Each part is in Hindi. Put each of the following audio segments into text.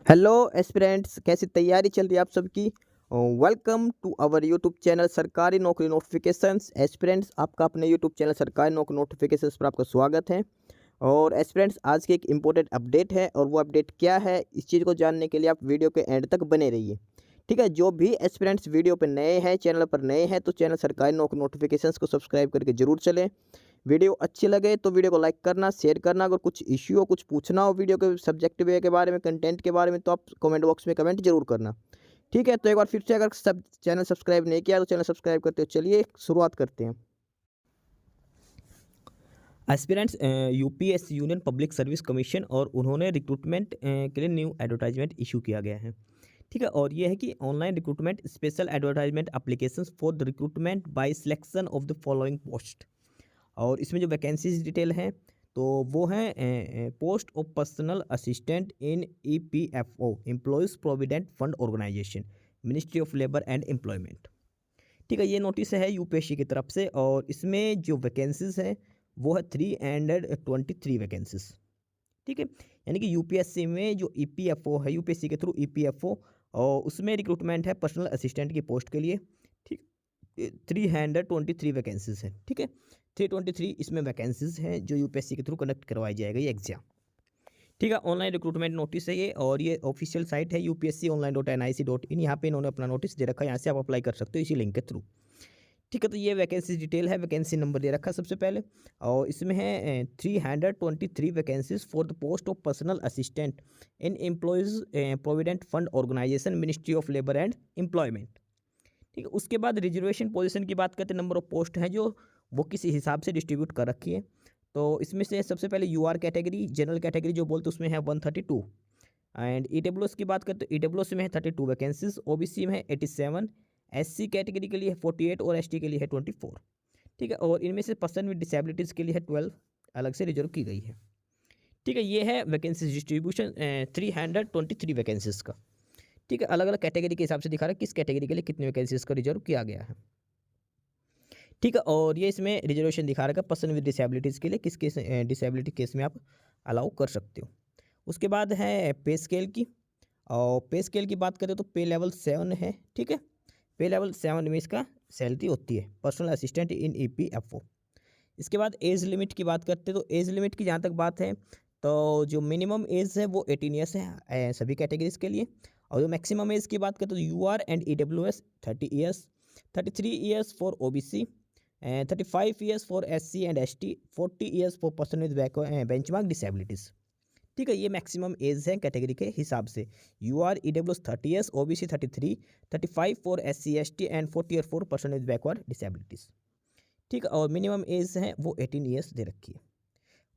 हेलो एस्पिरेंट्स, कैसी तैयारी चल रही है आप सबकी। Welcome to our YouTube channel सरकारी नौकरी नोटिफिकेशंस। एस्पिरेंट्स, आपका अपने यूट्यूब चैनल सरकारी नौकरी नोटिफिकेशंस पर आपका स्वागत है। और एस्पिरेंट्स, आज की एक इम्पोर्टेंट अपडेट है और वो अपडेट क्या है, इस चीज़ को जानने के लिए आप वीडियो के एंड तक बने रहिए। ठीक है, जो भी एस्पिरेंट्स वीडियो पर नए हैं, चैनल पर नए हैं, तो चैनल सरकारी नौकरी नोटिफिकेशंस को सब्सक्राइब करके जरूर चलें। वीडियो अच्छी लगे तो वीडियो को लाइक करना, शेयर करना। अगर कुछ इश्यू हो, कुछ पूछना हो वीडियो के सब्जेक्ट वे के बारे में, कंटेंट के बारे में, तो आप कमेंट बॉक्स में कमेंट जरूर करना। ठीक है, तो एक बार फिर से, अगर सब चैनल सब्सक्राइब नहीं किया तो चैनल सब्सक्राइब करते हो। चलिए शुरुआत करते हैं। Aspirants, UPSC union public service commission, और उन्होंने रिक्रूटमेंट के लिए न्यू एडवर्टाइजमेंट इशू किया गया है। ठीक है, और ये है कि online recruitment special advertisement applications for the recruitment by selection of the following post. और इसमें जो वैकेंसीज डिटेल हैं तो वो हैं post of personal assistant in EPFO employees provident fund organisation, ministry of labour and employment. ठीक है, ये नोटिस है यूपीएससी की तरफ से, और इसमें जो वैकेंसीज हैं वो है 323 वैकेंसीज। ठीक है, यानी कि यूपीएससी में जो ईपीएफओ है, यूपीएससी के थ्रू ईपीएफओ, और उसमें रिक्रूटमेंट है पर्सनल असिस्टेंट की पोस्ट के लिए। ठीक, 323 वैकेंसीज हैं। ठीक है, 323 इसमें वैकेंसीज हैं जो यूपीएससी के थ्रू कंडक्ट करवाई जाएगा ये एग्जाम। ठीक है, ऑनलाइन रिक्रूटमेंट नोटिस है ये, और ये ऑफिशियल साइट है upsc.online.nic.in। यहाँ पे इन्होंने अपना नोटिस दे रखा है, यहाँ से आप अप्लाई कर सकते हो इसी लिंक के थ्रू। ठीक है, तो ये वैकेंसी डिटेल है, वैकेंसी नंबर दे रखा है सबसे पहले, और इसमें है 323 vacancies for the post of personal assistant in employees provident fund organisation, ministry of labour and employment. ठीक है, उसके बाद रिजर्वेशन पोजीशन की बात करते हैं, नंबर ऑफ पोस्ट हैं जो वो किसी हिसाब से डिस्ट्रीब्यूट कर रखी है। तो इसमें से सबसे पहले यूआर कैटेगरी, जनरल कैटेगरी जो बोलते उसमें है 132, एंड ईडब्ल्यूएस की बात करते तो ईडब्ल्यूएस में है 32 वैकेंसीज, ओबीसी में है 87, एससी कैटेगरी के लिए है 48 और एसटी के लिए है 24। ठीक है, और इनमें से पर्सन विद डिसेबिलिटीज़ के लिए है 12 अलग से रिजर्व की गई है। ठीक है, ये है वैकेंसीज डिस्ट्रीब्यूशन 323 वैकेंसीज का। ठीक है, अलग अलग कैटेगरी के हिसाब से दिखा रहा है किस कैटेगरी के लिए कितने वैकेंसीज का रिजर्व किया गया है। ठीक है, और ये इसमें रिजर्वेशन दिखा रखा है पर्सन विद डिसेबिलिटीज़ के लिए, किस केस डिसेबिलिटी केस में आप अलाउ कर सकते हो। उसके बाद है पे स्केल की, और पे स्केल की बात करें तो पे लेवल 7 है। ठीक है, पे लेवल 7 में इसका सैलरी होती है पर्सनल असिस्टेंट इन ईपीएफओ। इसके बाद एज लिमिट की बात करते हैं, तो एज लिमिट की जहाँ तक बात है तो जो मिनिमम एज है वो 18 ईयर्स है सभी कैटेगरीज के लिए, और जो मैक्सिमम एज की बात करते हैं तो UR and EWS 30 years, 33 years for OBC, 35 years for SC and ST, 40 years for person with benchmark disabilities. ठीक है, ये मैक्सिमम एज है कैटेगरी के हिसाब से। UR EWS 30 years, OBC 33, 35 for SC ST and 40 year for person with backward disabilities. ठीक है, और मिनिमम एज है वो 18 ईयर्स दे रखी है।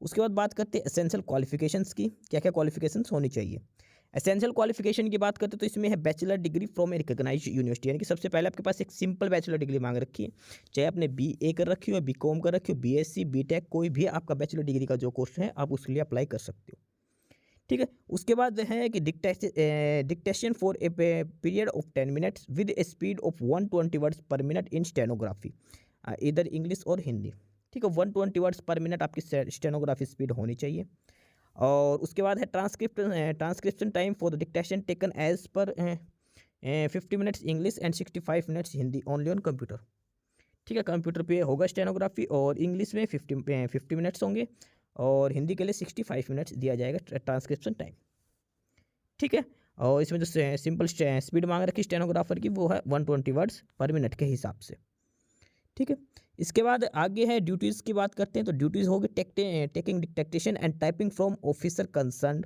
उसके बाद बात करते हैं एसेंशियल क्वालिफिकेशंस की, क्या क्या क्वालिफिकेशंस होनी चाहिए। एसेंशियल क्वालिफिकेशन की बात करते हैं तो इसमें है bachelor degree from a recognised university, यानी कि सबसे पहले आपके पास एक सिंपल बैचलर डिग्री मांग रखी है, चाहे आपने बीए कर रखी हो, बीकॉम कर रखी हो, बीएससी, बीटेक, कोई भी आपका बैचलर डिग्री का जो कोर्स है आप उसके लिए अप्लाई कर सकते हो। ठीक है, उसके बाद है कि dictation for a period of 10 minutes with A speed of 120 words पर मिनट इन स्टेनोग्राफी, इधर इंग्लिश और हिंदी। ठीक है, 120 वर्ड्स पर मिनट आपकी स्टेनोग्राफी स्पीड होनी चाहिए। और उसके बाद है transcription time for the dictation taken as per 50 minutes English and 65 minutes Hindi only on computer. ठीक है, कंप्यूटर पे होगा स्टेनोग्राफी, और इंग्लिश में 50 मिनट्स होंगे, और हिंदी के लिए 65 मिनट्स दिया जाएगा ट्रांसक्रिप्शन टाइम। ठीक है, और इसमें जो सिंपल स्पीड मांग रखी स्टेनोग्राफर की वो है 120 वर्ड्स पर मिनट के हिसाब से। ठीक है, इसके बाद आगे है ड्यूटीज़ की बात करते हैं, तो ड्यूटीज़ होगी taking dictation and typing from officer concern,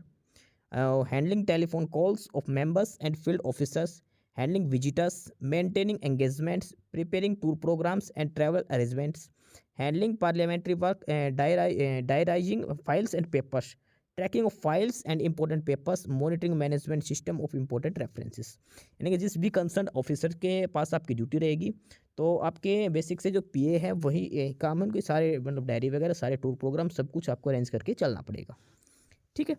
handling telephone calls of members and field officers, handling visitors, maintaining engagements, preparing tour programs and travel arrangements, handling parliamentary work, diarising files and papers, tracking of files and important papers, monitoring management system of important references. यानी कि जिस भी कंसर्न ऑफिसर के पास आपकी ड्यूटी रहेगी तो आपके बेसिक से जो पीए है वही काम है, उनके सारे मतलब डायरी वगैरह, सारे टूर प्रोग्राम सब कुछ आपको अरेंज करके चलना पड़ेगा। ठीक है,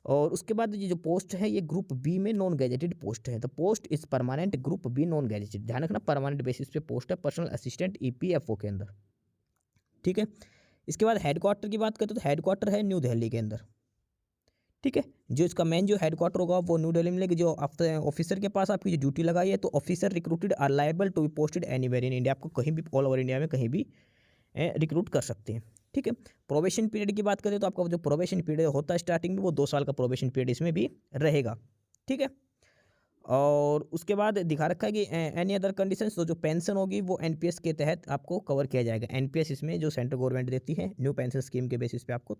और उसके बाद ये जो पोस्ट है ये ग्रुप बी में नॉन गैजेटेड पोस्ट है। The post is permanent, group B non gazetted, ध्यान रखना परमानेंट बेसिस पे पोस्ट है पर्सनल असिस्टेंट ईपीएफओ के अंदर। ठीक है, इसके बाद हेडक्वार्टर की बात करते हैं तो हेडक्वार्टर है न्यू दिल्ली के अंदर। ठीक है। जो इसका मेन जो हेडक्वार्टर होगा वो न्यू दिल्ली में, लेकिन जो ऑफिसर के पास आपकी जो ड्यूटी लगाई है, तो officer recruited are liable to be posted anywhere in India, आपको कहीं भी ऑल ओवर इंडिया में कहीं भी रिक्रूट कर सकते हैं। ठीक है। प्रोबेशन पीरियड की बात करें तो आपका जो प्रोबेशन पीरियड होता है स्टार्टिंग में, वो 2 साल का प्रोबेशन पीरियड इसमें भी रहेगा। ठीक है। और उसके बाद दिखा रखा है कि एनी अदर कंडीशंस, तो जो पेंशन होगी वो एनपीएस के तहत आपको कवर किया जाएगा। एनपीएस इसमें जो सेंट्रल गवर्नमेंट देती है न्यू पेंशन स्कीम के बेसिस पे आपको।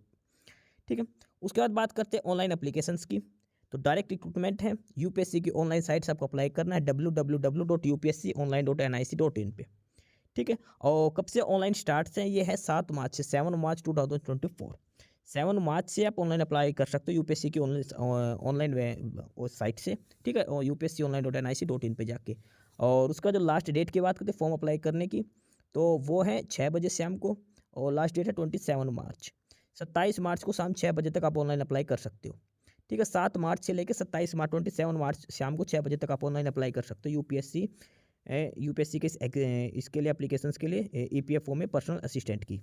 ठीक है। उसके बाद बात करते हैं ऑनलाइन एप्लीकेशंस की। तो डायरेक्ट रिक्रूटमेंट है, यूपीएससी की ऑनलाइन साइट से आपको अप्लाई करना है www.upsconline.nic.in पे। ठीक है। और कब से ऑनलाइन स्टार्ट हैं, ये है 7 मार्च से, 7 मार्च 2024। 7 मार्च से आप ऑनलाइन अप्लाई कर सकते हो यूपीएससी की ऑनलाइन साइट से। ठीक है। और upsconline.nic.in पे जाके। और उसका जो लास्ट डेट की बात करते हैं फॉर्म अप्लाई करने की, तो वो है 6 बजे शाम को, और लास्ट डेट है 27 मार्च। 27 मार्च को शाम 6 बजे तक आप ऑनलाइन अप्लाई कर सकते हो। ठीक है। 7 मार्च से लेकर 27 मार्च 27 मार्च शाम को 6 बजे तक आप ऑनलाइन अप्लाई कर सकते हो यूपीएससी के इसके लिए एप्लीकेशंस के लिए ईपीएफओ में पर्सनल असिस्टेंट की।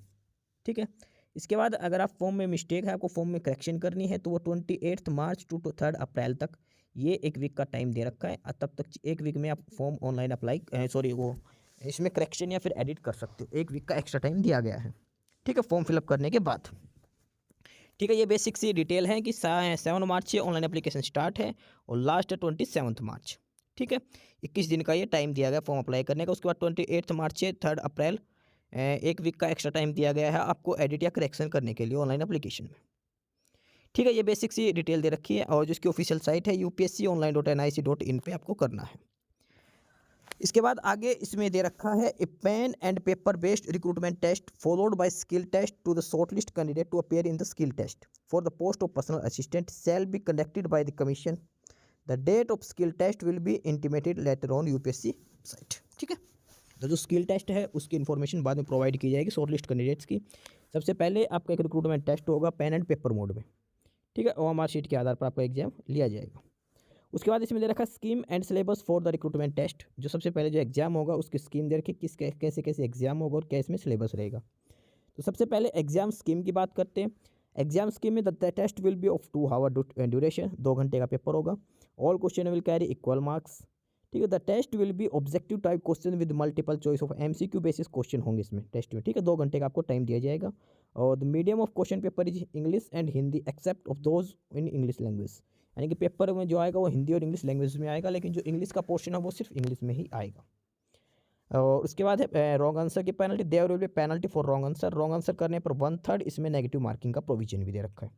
ठीक है। इसके बाद अगर आप फॉर्म में मिस्टेक है, आपको फॉर्म में करेक्शन करनी है, तो वो 28 मार्च टू 3 अप्रैल तक, ये 1 वीक का टाइम दे रखा है। तब तक 1 वीक में आप फॉर्म ऑनलाइन अप्लाई वो इसमें करेक्शन या फिर एडिट कर सकते हो। 1 वीक का एक्स्ट्रा टाइम दिया गया है। ठीक है। फॉर्म फिलअप करने के बाद। ठीक है। ये बेसिक सी डिटेल है कि 7 मार्च से ऑनलाइन एप्लीकेशन स्टार्ट है और लास्ट है 27 मार्च। ठीक है। 21 दिन का ये टाइम दिया गया फॉर्म अप्लाई करने का। उसके बाद 28 मार्च से 3 अप्रैल 1 वीक का एक्स्ट्रा टाइम दिया गया है आपको एडिट या करेक्शन करने के लिए ऑनलाइन एप्लीकेशन में। ठीक है। ये बेसिक सी डिटेल दे रखी है, और जिसकी ऑफिशियल साइट है upsconline.nic.in पे आपको करना है। इसके बाद आगे इसमें दे रखा है a pen and paper based recruitment test followed by skill test to the shortlist candidate to appear in the skill test for the post of personal assistant shall be conducted by the commission. The date of skill test will be intimated letter on UPSC site. ठीक है। तो जो स्किल टेस्ट है उसकी इन्फॉर्मेशन बाद में प्रोवाइड की जाएगी शॉर्टलिस्ट कैंडिडेट्स की। सबसे पहले आपका एक रिक्रूटमेंट टेस्ट होगा पेन एंड पेपर मोड में। ठीक है। ओएमआर शीट के आधार पर आपका एग्जाम लिया जाएगा। उसके बाद इसमें दे रखा scheme and syllabus for the recruitment test. जो सबसे पहले जो एग्जाम होगा उसकी स्कीम दे रखी, किस कैसे कैसे एग्जाम होगा और क्या इसमें सिलेबस रहेगा। तो सबसे पहले एग्जाम स्कीम की बात करते हैं। एग्जाम स्कीम में the test will be of 2 hour duration, 2 घंटे का पेपर होगा। All question will carry equal marks. ठीक है। The test will be objective type question with multiple choice of MCQ basis question होंगे इसमें टेस्ट में। ठीक है। 2 घंटे का आपको टाइम दिया जाएगा। और the medium of question paper is English and Hindi except of those in English language, यानी कि पेपर में जो आएगा वो हिंदी और इंग्लिश लैंग्वेज में आएगा, लेकिन जो इंग्लिश का पोर्शन है वो सिर्फ इंग्लिश में ही आएगा। और उसके बाद है रॉन्ग आंसर की penalty. There will be penalty for wrong answer. Wrong answer करने पर 1/3 इसमें नेगेटिव मार्किंग का प्रोविजन भी दे रखा है।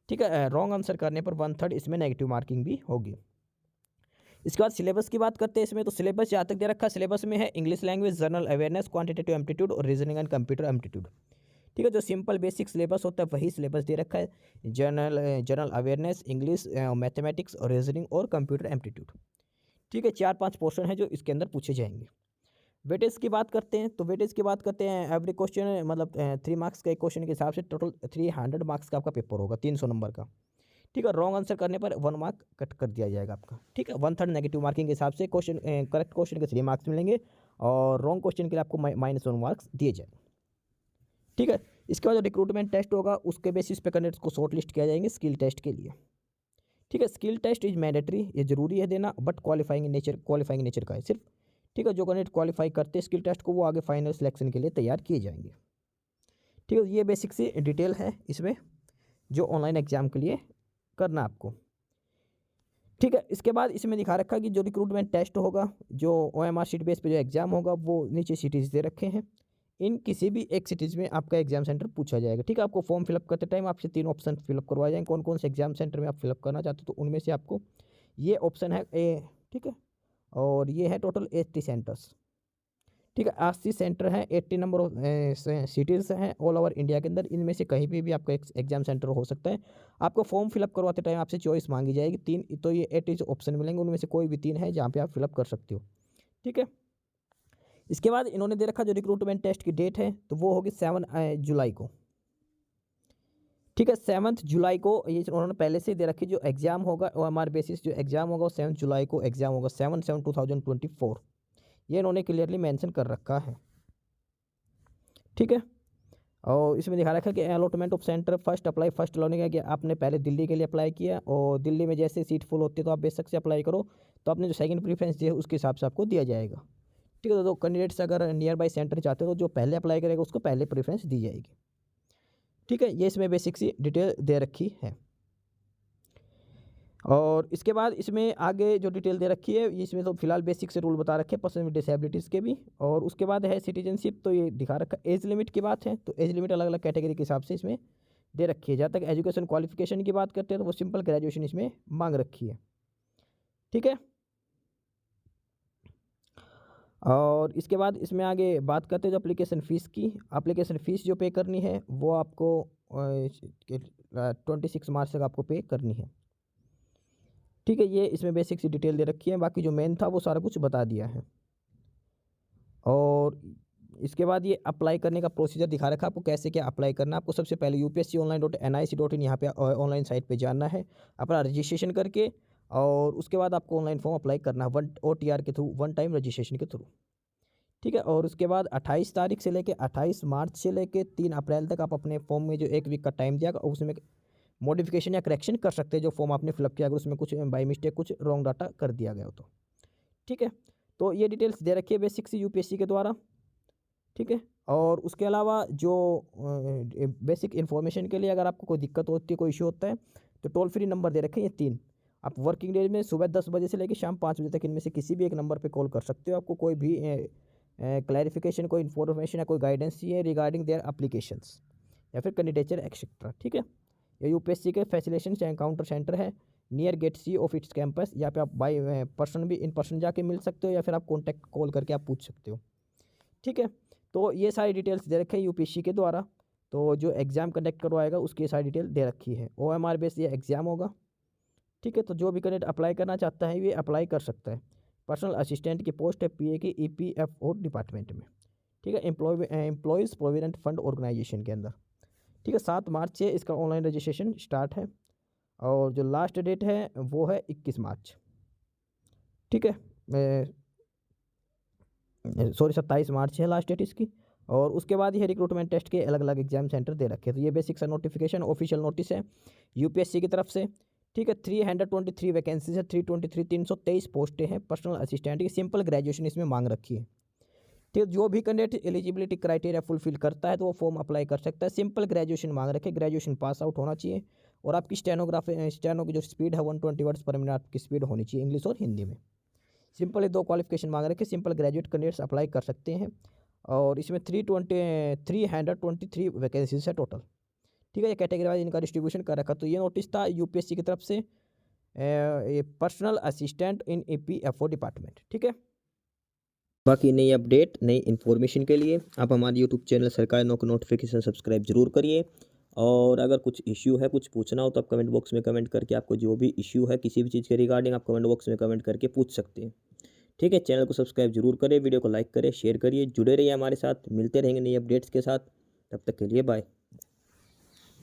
ठीक है। रॉन्ग आंसर करने पर 1/3 इसमें नेगेटिव मार्किंग भी होगी। इसके बाद सिलेबस की बात करते हैं इसमें। तो सिलेबस जहाँ तक दे रखा है, सिलेबस में है English language, general awareness, quantitative aptitude और रीजनिंग एंड कंप्यूटर एप्टीट्यूड। ठीक है। जो सिंपल बेसिक सिलेबस होता है वही सिलेबस दे रखा है। जनरल अवेयरनेस, इंग्लिश, मैथमेटिक्स और रीजनिंग और कंप्यूटर एप्टीट्यूड। ठीक है। 4-5 पोर्शन है जो इसके अंदर पूछे जाएंगे। वेटेज की बात करते हैं। तो वेटेज की बात करते हैं, एवरी क्वेश्चन मतलब 3 मार्क्स का एक क्वेश्चन के हिसाब से टोटल 300 मार्क्स का आपका पेपर होगा, 300 नंबर का। ठीक है। रॉन्ग आंसर करने पर 1 मार्क कट कर दिया जाएगा आपका। ठीक है। 1/3 नेगेटिव मार्किंग के हिसाब से क्वेश्चन करेक्ट क्वेश्चन के 3 मार्क्स मिलेंगे, और रॉन्ग क्वेश्चन के लिए आपको -1 मार्क्स दिए जाएंगे। ठीक है। इसके बाद जो रिक्रूटमेंट टेस्ट होगा उसके बेसिस पे कैंडिडेट्स को शॉर्ट लिस्ट किया जाएंगे स्किल टेस्ट के लिए। ठीक है। स्किल टेस्ट इज मैंडेटरी, ये जरूरी है देना, बट क्वालिफाइंग नेचर का है सिर्फ। ठीक है। जो कैंडिडेट क्वालिफाई करते हैं स्किल टेस्ट को, वो आगे फाइनल सिलेक्शन के लिए तैयार किए जाएंगे। ठीक है। ये बेसिक सी डिटेल है इसमें जो ऑनलाइन एग्जाम के लिए करना आपको। ठीक है। इसके बाद इसमें दिखा रखा है कि जो रिक्रूटमेंट टेस्ट होगा, जो ओएमआर शीट बेस पे जो एग्जाम होगा, वो नीचे सिटीज़ दे रखे हैं। इन किसी भी एक सिटीज़ में आपका एग्जाम सेंटर पूछा जाएगा। ठीक है। आपको फॉर्म फिलअप करते टाइम आपसे 3 ऑप्शन फिलअप करवाए जाएंगे, कौन कौन से एग्जाम सेंटर में आप फिलअप करना चाहते हो। तो उनमें से आपको ये ऑप्शन है ए। ठीक है। और ये है टोटल 80 सेंटर्स। ठीक है। 80 सेंटर हैं, 80 नंबर ऑफ सिटीज़ हैं ऑल ओवर इंडिया के अंदर। इनमें से कहीं भी आपका एग्जाम सेंटर हो सकता है। आपको फॉर्म फिलअप करवाते टाइम आपसे चॉइस मांगी जाएगी 3, तो ये 80 ऑप्शन मिलेंगे, उनमें से कोई भी 3 है जहाँ पे आप फिलअप कर सकते हो। ठीक है। इसके बाद इन्होंने दे रखा जो रिक्रूटमेंट टेस्ट की डेट है, तो वो होगी 7 जुलाई को। ठीक है। 7 जुलाई को ये उन्होंने पहले से दे रखी, जो एग्जाम होगा ओएमआर बेसिस जो एग्जाम होगा वो 7 जुलाई को एग्जाम होगा, 7/7/2024। ये इन्होंने क्लियरली मेंशन कर रखा है। ठीक है। और इसमें दिखा रखा है कि allotment of centre first apply first allotment है कि आपने पहले दिल्ली के लिए अप्लाई किया और दिल्ली में जैसे सीट फुल होती है तो आप बेशक से अप्लाई करो, तो आपने जो सेकंड प्रीफरेंस दी है उसके हिसाब से आपको दिया जाएगा। ठीक है, तो कैंडिडेट्स अगर नियर बाई सेंटर चाहते हो तो जो पहले अप्लाई करेगा उसको पहले प्रीफरेंस दी जाएगी। ठीक है, ये इसमें बेसिक सी डिटेल दे रखी है। और इसके बाद इसमें आगे जो डिटेल दे रखी है इसमें तो फिलहाल बेसिक से रूल बता रखे हैं पर्सन विद डिसेबिलिटीज़ के भी। और उसके बाद है सिटीजनशिप, तो ये दिखा रखा एज लिमिट की बात है, तो एज लिमिट अलग अलग कैटेगरी के हिसाब से इसमें दे रखी है। जहाँ तक एजुकेशन क्वालिफिकेशन की बात करते हैं तो वो सिंपल ग्रेजुएशन इसमें मांग रखी है। ठीक है, और इसके बाद इसमें आगे बात करते हैं जो एप्लीकेशन फ़ीस की। एप्लीकेशन फ़ीस जो पे करनी है वो आपको 26 मार्च तक आपको पे करनी है। ठीक है, ये इसमें बेसिक सी डिटेल दे रखी है, बाकी जो मेन था वो सारा कुछ बता दिया है। और इसके बाद ये अप्लाई करने का प्रोसीजर दिखा रखा है आपको कैसे क्या अप्लाई करना है। आपको सबसे पहले upsconline.nic.in यहाँ पे ऑनलाइन साइट पे जाना है अपना रजिस्ट्रेशन करके, और उसके बाद आपको ऑनलाइन फॉर्म अप्लाई करना है OTR के थ्रू, वन टाइम रजिस्ट्रेशन के थ्रू। ठीक है, और उसके बाद 28 तारीख से लेके 28 मार्च से लेके 3 अप्रैल तक आप अपने फॉर्म में जो 1 वीक का टाइम दिया उसमें मॉडिफिकेशन या करेक्शन कर सकते हैं जो फॉर्म आपने फिलअप किया, अगर उसमें कुछ बाई मिस्टेक कुछ रॉन्ग डाटा कर दिया गया हो तो। ठीक है, तो ये डिटेल्स दे रखी है बेसिक सी यूपीएससी के द्वारा। ठीक है, और उसके अलावा जो बेसिक इन्फॉर्मेशन के लिए अगर आपको कोई दिक्कत होती है, कोई इशू होता है, तो टोल फ्री नंबर दे रखे हैं ये 3। आप वर्किंग डे में सुबह 10 बजे से लेकर शाम 5 बजे तक इनमें से किसी भी एक नंबर पे कॉल कर सकते हो। आपको कोई भी क्लैरिफिकेशन, कोई इन्फॉर्मेशन या कोई गाइडेंस चाहिए रिगार्डिंग देयर एप्लीकेशंस या फिर कैंडिडेचर एक्सेट्रा। ठीक है, ये यूपीएससी के फैसिलेशन एनकाउंटर सेंटर है near gate C of its campus. यहाँ पे आप बाई पर्सन भी इन पर्सन जाके मिल सकते हो या फिर आप कॉन्टैक्ट कॉल करके आप पूछ सकते हो। ठीक है, तो ये सारी डिटेल्स दे रखे हैं यूपीएससी के द्वारा। तो जो एग्ज़ाम कंडक्ट करवाएगा उसकी सारी डिटेल दे रखी है। OMR बेस ये एग्ज़ाम होगा। ठीक है, तो जो भी कैंडिडेट अप्लाई करना चाहता है ये अप्लाई कर सकता है। पर्सनल असिस्टेंट की पोस्ट है PA की EPFO डिपार्टमेंट में। ठीक है, एम्प्लॉयज़ प्रोविडेंट फंड ऑर्गेनाइजेशन के अंदर। ठीक है, 7 मार्च से इसका ऑनलाइन रजिस्ट्रेशन स्टार्ट है और जो लास्ट डेट है वो है 21 मार्च। ठीक है, 27 मार्च है लास्ट डेट इसकी। और उसके बाद ये रिक्रूटमेंट टेस्ट के अलग अलग एग्जाम सेंटर दे रखे हैं। तो ये बेसिक सा नोटिफिकेशन ऑफिशियल नोटिस है यूपीएससी की तरफ से। ठीक है, 323 वैकेंसीज है, 323 पोस्टें हैं पर्सनल असिस्टेंट की। सिंपल ग्रेजुएशन इसमें मांग रखी है। ठीक है, जो भी कैंडिडेट एलिजिबिलिटी क्राइटेरिया फुलफिल करता है तो वो फॉर्म अप्लाई कर सकता है। सिंपल ग्रेजुएशन मांग रखे, ग्रेजुएशन पास आउट होना चाहिए और आपकी स्टेनो की जो स्पीड है 120 वर्ड्स पर मिनट आपकी स्पीड होनी चाहिए इंग्लिश और हिंदी में। सिंपल 2 क्वालिफिकेशन मांग रखे, सिंपल ग्रेजुएट कैंडिडेट्स अप्लाई कर सकते हैं। और इसमें 323 वैकेंसीज है टोटल। ठीक है, ये कैटेगरी वाइज इनका डिस्ट्रीब्यूशन कर रखा। तो ये नोटिस था यूपीएससी की तरफ से पर्सनल असिस्टेंट इन EPFO डिपार्टमेंट। ठीक है, बाकी नई अपडेट नई इन्फॉर्मेशन के लिए आप हमारे यूट्यूब चैनल सरकारी नौकरी नोटिफिकेशन सब्सक्राइब जरूर करिए। और अगर कुछ इश्यू है, कुछ पूछना हो तो आप कमेंट बॉक्स में कमेंट करके आपको जो भी इश्यू है किसी भी चीज़ के रिगार्डिंग आप कमेंट बॉक्स में कमेंट करके पूछ सकते हैं। ठीक है, चैनल को सब्सक्राइब जरूर करें, वीडियो को लाइक करें, शेयर करिए, जुड़े रहिए हमारे साथ। मिलते रहेंगे नई अपडेट्स के साथ, तब तक के लिए बाय।